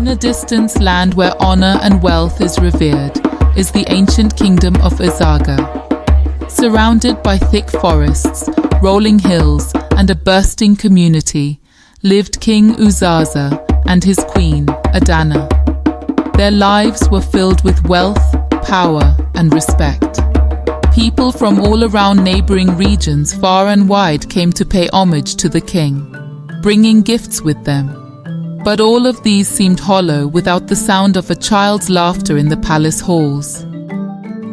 In a distant land where honor and wealth is revered, is the ancient kingdom of Izaga. Surrounded by thick forests, rolling hills, and a bursting community, lived King Uzaza and his queen, Adana. Their lives were filled with wealth, power, and respect. People from all around neighboring regions far and wide came to pay homage to the king, bringing gifts with them. But all of these seemed hollow without the sound of a child's laughter in the palace halls.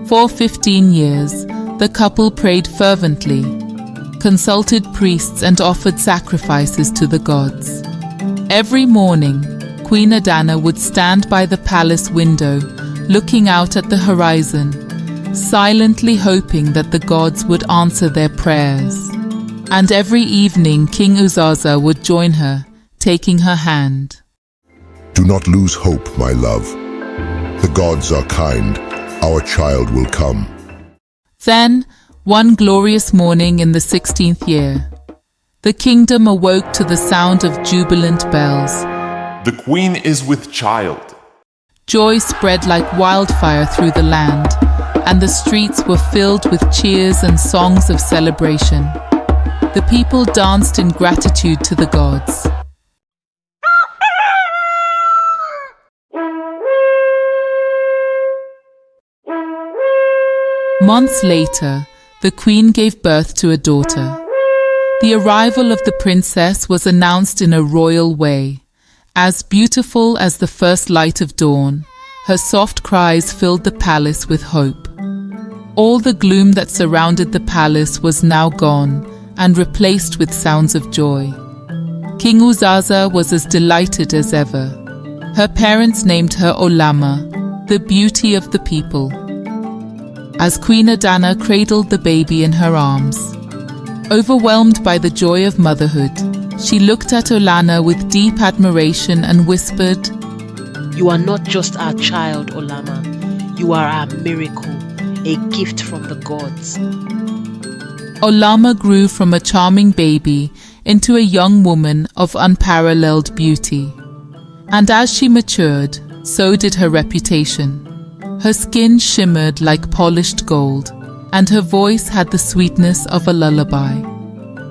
For 15 years, the couple prayed fervently, consulted priests and offered sacrifices to the gods. Every morning, Queen Adana would stand by the palace window, looking out at the horizon, silently hoping that the gods would answer their prayers. And every evening, King Uzaza would join her, taking her hand. Do not lose hope, my love. The gods are kind. Our child will come. Then, one glorious morning in the 16th year, the kingdom awoke to the sound of jubilant bells. The queen is with child. Joy spread like wildfire through the land, and the streets were filled with cheers and songs of celebration. The people danced in gratitude to the gods. Months later, the queen gave birth to a daughter. The arrival of the princess was announced in a royal way. As beautiful as the first light of dawn, her soft cries filled the palace with hope. All the gloom that surrounded the palace was now gone and replaced with sounds of joy. King Uzaza was as delighted as ever. Her parents named her Olamma, the beauty of the people. As Queen Adana cradled the baby in her arms, overwhelmed by the joy of motherhood, she looked at Olamma with deep admiration and whispered, "You are not just our child, Olamma. You are our miracle, a gift from the gods." Olamma grew from a charming baby into a young woman of unparalleled beauty. And as she matured, so did her reputation. Her skin shimmered like polished gold, and her voice had the sweetness of a lullaby.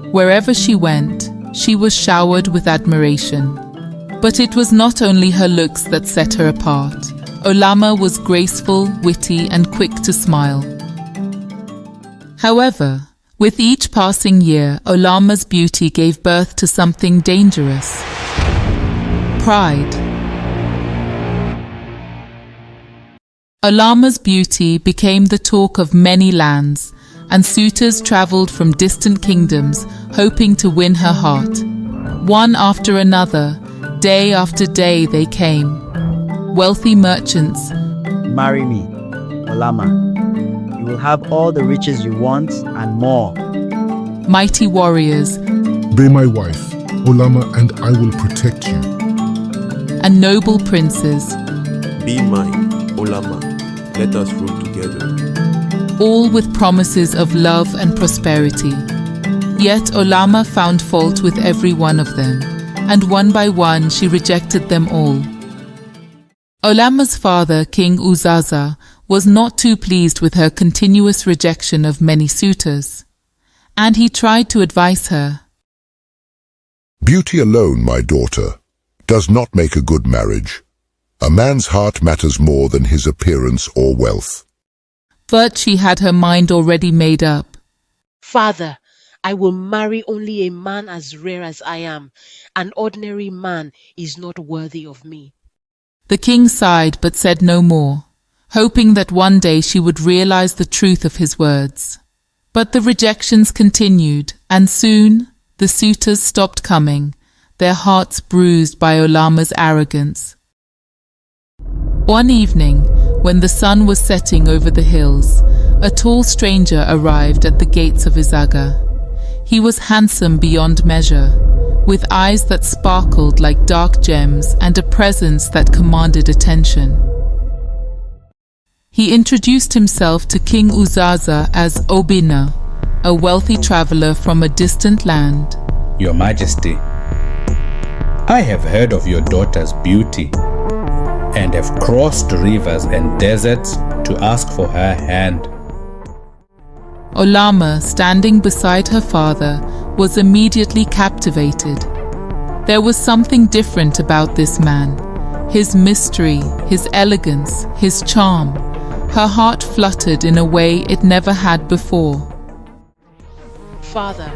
Wherever she went, she was showered with admiration. But it was not only her looks that set her apart. Olamma was graceful, witty, and quick to smile. However, with each passing year, Olamma's beauty gave birth to something dangerous: pride. Olamma's beauty became the talk of many lands, and suitors traveled from distant kingdoms hoping to win her heart. One after another, day after day they came. Wealthy merchants. Marry me, Olamma. You will have all the riches you want and more. Mighty warriors. Be my wife, Olamma, and I will protect you. And noble princes. Be mine, Olamma. Let us rule together. All with promises of love and prosperity. Yet Olamma found fault with every one of them, and one by one she rejected them all. Olamma's father, King Uzaza, was not too pleased with her continuous rejection of many suitors, and he tried to advise her. Beauty alone, my daughter, does not make a good marriage. A man's heart matters more than his appearance or wealth. But she had her mind already made up. "Father, I will marry only a man as rare as I am. An ordinary man is not worthy of me." The king sighed but said no more, hoping that one day she would realize the truth of his words. But the rejections continued, and soon the suitors stopped coming, their hearts bruised by Olamma's arrogance. One evening, when the sun was setting over the hills, a tall stranger arrived at the gates of Izaga. He was handsome beyond measure, with eyes that sparkled like dark gems and a presence that commanded attention. He introduced himself to King Uzaza as Obinna, a wealthy traveler from a distant land. Your Majesty, I have heard of your daughter's beauty and have crossed rivers and deserts to ask for her hand. Olamma, standing beside her father, was immediately captivated. There was something different about this man. His mystery, his elegance, his charm. Her heart fluttered in a way it never had before. Father,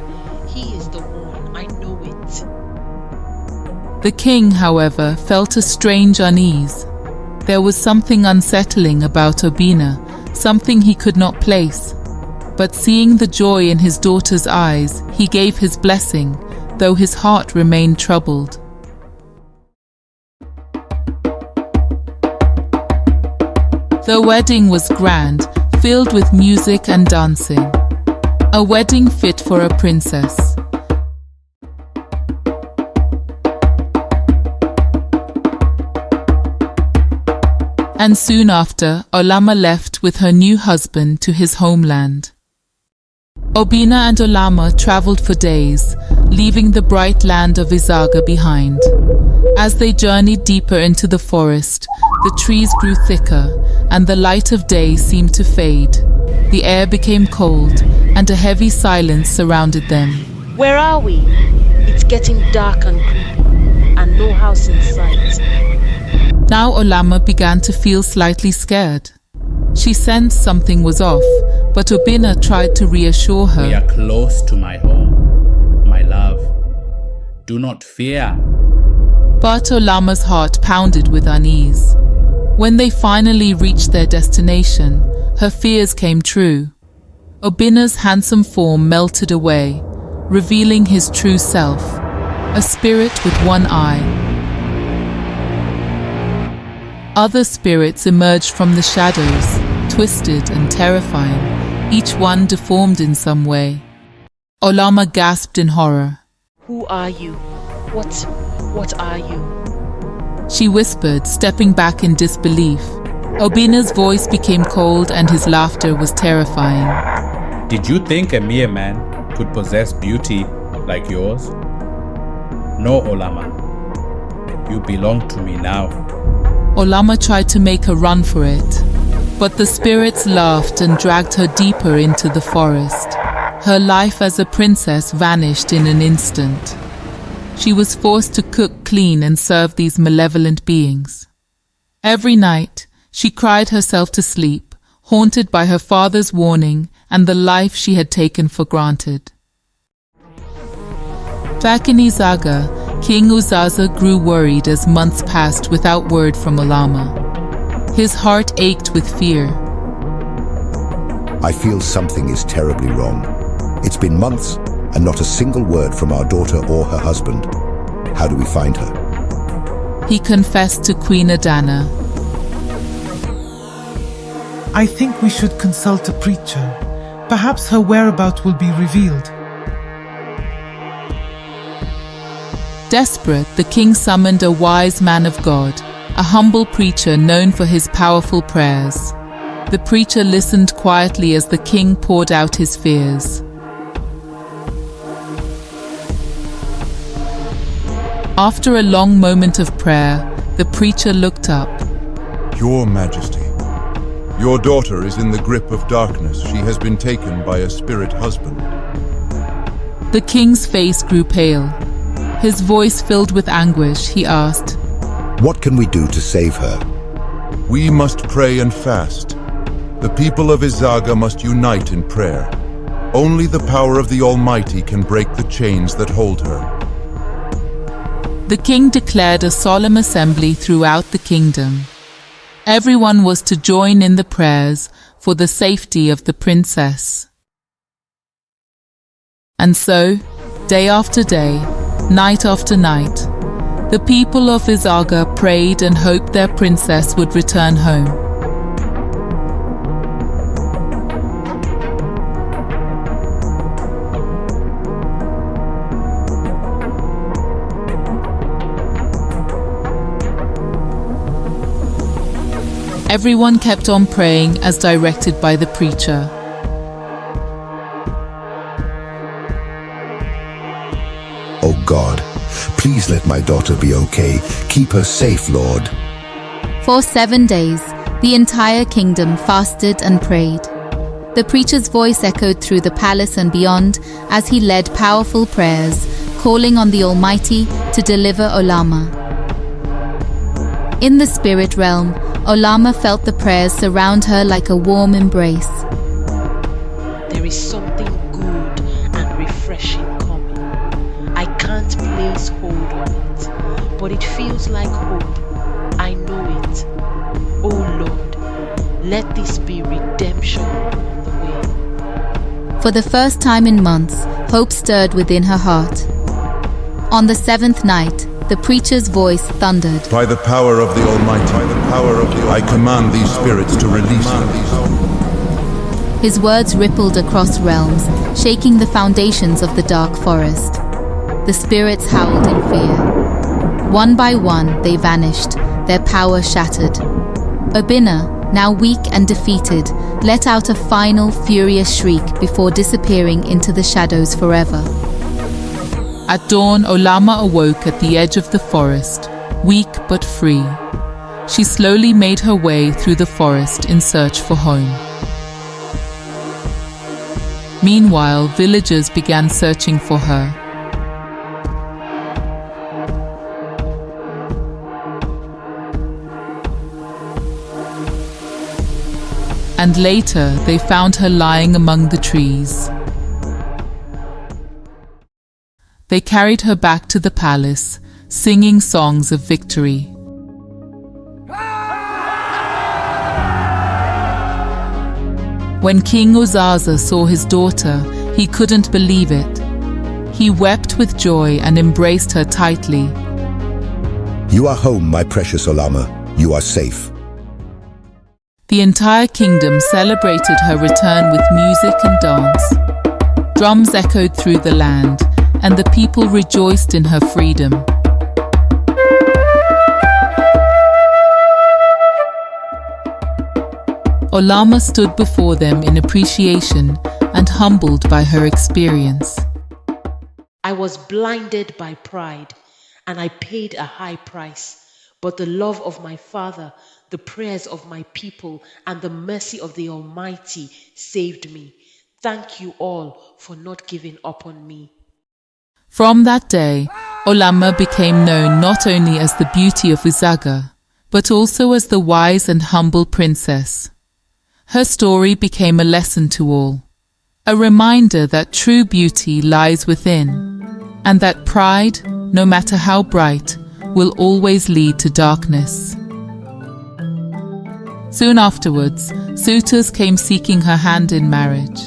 he is the one, I know it. The king, however, felt a strange unease. There was something unsettling about Obinna, something he could not place. But seeing the joy in his daughter's eyes, he gave his blessing, though his heart remained troubled. The wedding was grand, filled with music and dancing. A wedding fit for a princess. And soon after, Olamma left with her new husband to his homeland. Obinna and Olamma traveled for days, leaving the bright land of Izaga behind. As they journeyed deeper into the forest, the trees grew thicker, and the light of day seemed to fade. The air became cold, and a heavy silence surrounded them. Where are we? It's getting dark and creepy, and no house in sight. Now Olamma began to feel slightly scared. She sensed something was off, but Obinna tried to reassure her. We are close to my home, my love. Do not fear. But Olamma's heart pounded with unease. When they finally reached their destination, her fears came true. Obinna's handsome form melted away, revealing his true self, a spirit with one eye. Other spirits emerged from the shadows, twisted and terrifying, each one deformed in some way. Olamma gasped in horror. Who are you? What are you? She whispered, stepping back in disbelief. Obinna's voice became cold and his laughter was terrifying. Did you think a mere man could possess beauty like yours? No, Olamma. You belong to me now. Olamma tried to make a run for it, but the spirits laughed and dragged her deeper into the forest. Her life as a princess vanished in an instant. She was forced to cook, clean, and serve these malevolent beings. Every night, she cried herself to sleep, haunted by her father's warning and the life she had taken for granted. Back in Izaga, King Uzaza grew worried as months passed without word from Olamma. His heart ached with fear. I feel something is terribly wrong. It's been months and not a single word from our daughter or her husband. How do we find her? He confessed to Queen Adana. I think we should consult a preacher. Perhaps her whereabouts will be revealed. Desperate, the king summoned a wise man of God, a humble preacher known for his powerful prayers. The preacher listened quietly as the king poured out his fears. After a long moment of prayer, the preacher looked up. Your Majesty, your daughter is in the grip of darkness. She has been taken by a spirit husband. The king's face grew pale. His voice filled with anguish. He asked, What can we do to save her? We must pray and fast. The people of Izaga must unite in prayer. Only the power of the Almighty can break the chains that hold her. The king declared a solemn assembly throughout the kingdom. Everyone was to join in the prayers for the safety of the princess. And so, day after day, night after night, the people of Izaga prayed and hoped their princess would return home. Everyone kept on praying as directed by the preacher. Oh God, please let my daughter be okay. Keep her safe, Lord. For 7 days, the entire kingdom fasted and prayed. The preacher's voice echoed through the palace and beyond as he led powerful prayers, calling on the Almighty to deliver Olamma. In the spirit realm, Olamma felt the prayers surround her like a warm embrace. There is something good and refreshing coming. I can't place hold on it, but it feels like hope. I know it. Oh Lord, let this be redemption on the way. For the first time in months, hope stirred within her heart. On the 7th night, the preacher's voice thundered. By the power of the Almighty, I command these spirits to release them. His words rippled across realms, shaking the foundations of the dark forest. The spirits howled in fear. One by one, they vanished, their power shattered. Obinna, now weak and defeated, let out a final furious shriek before disappearing into the shadows forever. At dawn, Olamma awoke at the edge of the forest, weak but free. She slowly made her way through the forest in search for home. Meanwhile, villagers began searching for her. And later, they found her lying among the trees. They carried her back to the palace, singing songs of victory. When King Uzaza saw his daughter, he couldn't believe it. He wept with joy and embraced her tightly. You are home, my precious Olamma. You are safe. The entire kingdom celebrated her return with music and dance. Drums echoed through the land, and the people rejoiced in her freedom. Olamma stood before them in appreciation and humbled by her experience. I was blinded by pride, and I paid a high price. But the love of my Father, the prayers of my people, and the mercy of the Almighty saved me. Thank you all for not giving up on me. From that day, Olamma became known not only as the beauty of Izaga, but also as the wise and humble princess. Her story became a lesson to all, a reminder that true beauty lies within, and that pride, no matter how bright, will always lead to darkness. Soon afterwards, suitors came seeking her hand in marriage.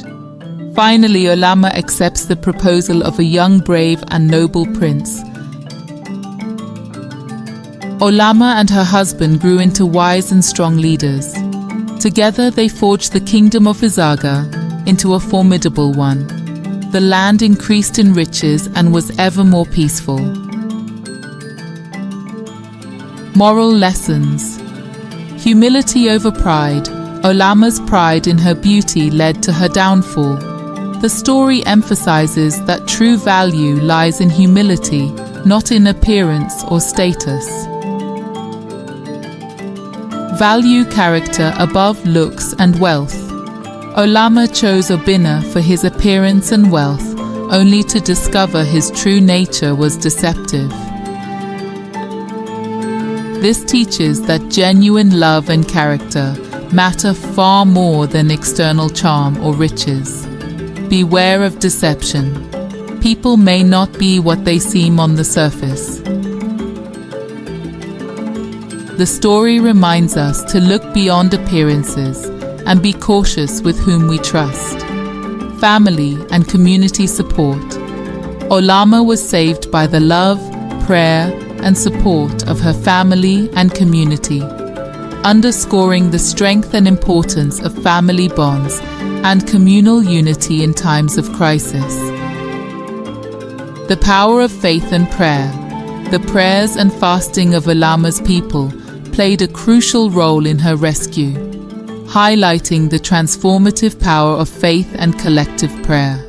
Finally, Olamma accepts the proposal of a young, brave and noble prince. Olamma and her husband grew into wise and strong leaders. Together they forged the kingdom of Izaga into a formidable one. The land increased in riches and was ever more peaceful. Moral lessons. Humility over pride. Olamma's pride in her beauty led to her downfall. The story emphasizes that true value lies in humility, not in appearance or status. Value character above looks and wealth. Olamma chose Obinna for his appearance and wealth, only to discover his true nature was deceptive. This teaches that genuine love and character matter far more than external charm or riches. Beware of deception. People may not be what they seem on the surface. The story reminds us to look beyond appearances and be cautious with whom we trust. Family and community support. Olamma was saved by the love, prayer, and support of her family and community, underscoring the strength and importance of family bonds and communal unity in times of crisis. The power of faith and prayer. The prayers and fasting of Olamma's people played a crucial role in her rescue, highlighting the transformative power of faith and collective prayer.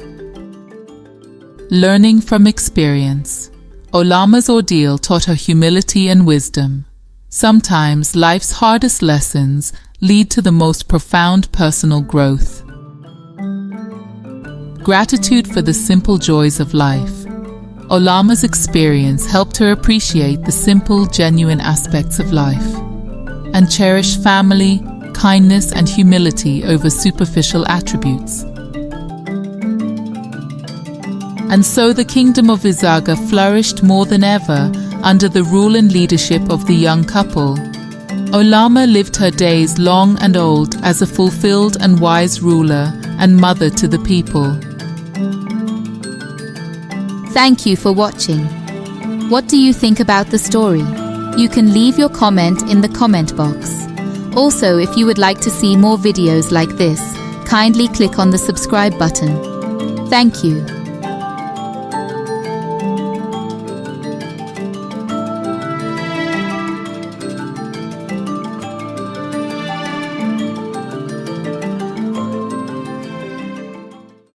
Learning from experience. Olamma's ordeal taught her humility and wisdom. Sometimes life's hardest lessons lead to the most profound personal growth. Gratitude for the simple joys of life. Olamma's experience helped her appreciate the simple, genuine aspects of life and cherish family, kindness, and humility over superficial attributes. And so the kingdom of Izaga flourished more than ever under the rule and leadership of the young couple. Olamma lived her days long and old as a fulfilled and wise ruler and mother to the people. Thank you for watching. What do you think about the story? You can leave your comment in the comment box. Also, if you would like to see more videos like this, kindly click on the subscribe button. Thank you.